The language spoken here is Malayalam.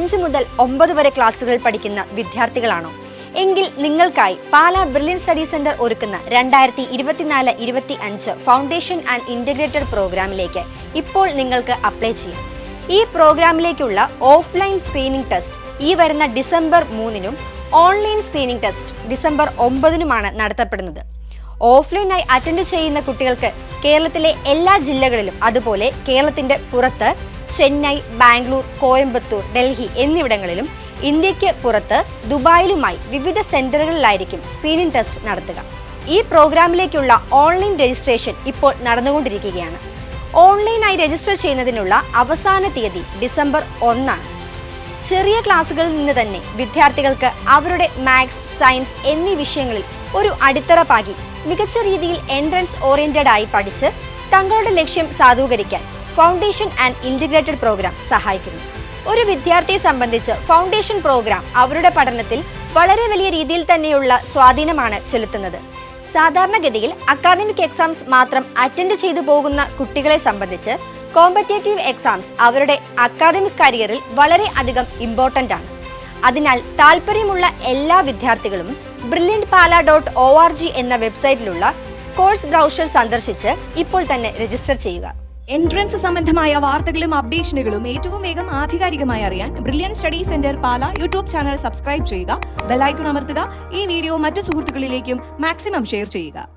5 മുതൽ 9 വരെ ക്ലാസ്സുകളിൽ പഠിക്കുന്ന വിദ്യാർത്ഥികളാണോ? എങ്കിൽ നിങ്ങൾക്കായി പാലാ ബ്രില്യൻ സ്റ്റഡി സെന്റർ ഒരുക്കുന്ന 2024-25 ഫൗണ്ടേഷൻ ആൻഡ് ഇന്റഗ്രേറ്റഡ് പ്രോഗ്രാമിലേക്ക് ഇപ്പോൾ നിങ്ങൾക്ക് അപ്ലൈ ചെയ്യാം. ഈ പ്രോഗ്രാമിലേക്കുള്ള ഓഫ്ലൈൻ സ്ക്രീനിംഗ് ടെസ്റ്റ് ഈ വരുന്ന ഡിസംബർ 3-നും ഓൺലൈൻ സ്ക്രീനിംഗ് ടെസ്റ്റ് ഡിസംബർ 9-നുമാണ് നടത്തപ്പെടുന്നത്. ഓഫ്ലൈനായി അറ്റൻഡ് ചെയ്യുന്ന കുട്ടികൾക്ക് കേരളത്തിലെ എല്ലാ ജില്ലകളിലും അതുപോലെ കേരളത്തിന്റെ പുറത്ത് ചെന്നൈ, ബാംഗ്ലൂർ, കോയമ്പത്തൂർ, ഡൽഹി എന്നിവിടങ്ങളിലും ഇന്ത്യക്ക് പുറത്ത് ദുബായിലുമായി വിവിധ സെന്ററുകളിലായിരിക്കും സ്ക്രീനിംഗ് ടെസ്റ്റ് നടത്തുക. ഈ പ്രോഗ്രാമിലേക്കുള്ള ഓൺലൈൻ രജിസ്ട്രേഷൻ ഇപ്പോൾ നടന്നുകൊണ്ടിരിക്കുകയാണ്. ഓൺലൈനായി രജിസ്റ്റർ ചെയ്യുന്നതിനുള്ള അവസാന തീയതി ഡിസംബർ 1-ആണ്. ചെറിയ ക്ലാസ്സുകളിൽ നിന്ന് തന്നെ വിദ്യാർത്ഥികൾക്ക് അവരുടെ മാത്സ്, സയൻസ് എന്നീ വിഷയങ്ങളിൽ ഒരു അടിത്തറ പാകി മികച്ച രീതിയിൽ എൻട്രൻസ് ഓറിയന്റഡ് ആയി പഠിച്ച് തങ്ങളുടെ ലക്ഷ്യം സാധൂകരിക്കാൻ ഫൗണ്ടേഷൻ ആൻഡ് ഇന്റഗ്രേറ്റഡ് പ്രോഗ്രാം സഹായിക്കുന്നു. ഒരു വിദ്യാർത്ഥിയെ സംബന്ധിച്ച് ഫൗണ്ടേഷൻ പ്രോഗ്രാം അവരുടെ പഠനത്തിൽ വളരെ വലിയ രീതിയിൽ തന്നെയുള്ള സ്വാധീനമാണ് ചെലുത്തുന്നത്. സാധാരണഗതിയിൽ അക്കാദമിക് എക്സാംസ് മാത്രം അറ്റൻഡ് ചെയ്തു പോകുന്ന കുട്ടികളെ സംബന്ധിച്ച് കോമ്പറ്റേറ്റീവ് എക്സാംസ് അവരുടെ അക്കാദമിക് കരിയറിൽ വളരെ അധികം ഇമ്പോർട്ടൻ്റ് ആണ്. അതിനാൽ താല്പര്യമുള്ള എല്ലാ വിദ്യാർത്ഥികളും brilliantpala.org എന്ന വെബ്സൈറ്റിലുള്ള കോഴ്സ് ബ്രൗസർ സന്ദർശിച്ച് ഇപ്പോൾ തന്നെ രജിസ്റ്റർ ചെയ്യുക. എൻട്രൻസ് സംബന്ധമായ വാർത്തകളും അപ്ഡേഷനുകളും ഏറ്റവും വേഗം ആധികാരികമായി അറിയാൻ ബ്രില്യൻ സ്റ്റഡി സെന്റർ പാല യൂട്യൂബ് ചാനൽ സബ്സ്ക്രൈബ് ചെയ്യുക, ബെൽ ഐക്കൺ അമർത്തുക. ഈ വീഡിയോ മറ്റു സുഹൃത്തുക്കളിലേക്കും മാക്സിമം ഷെയർ ചെയ്യുക.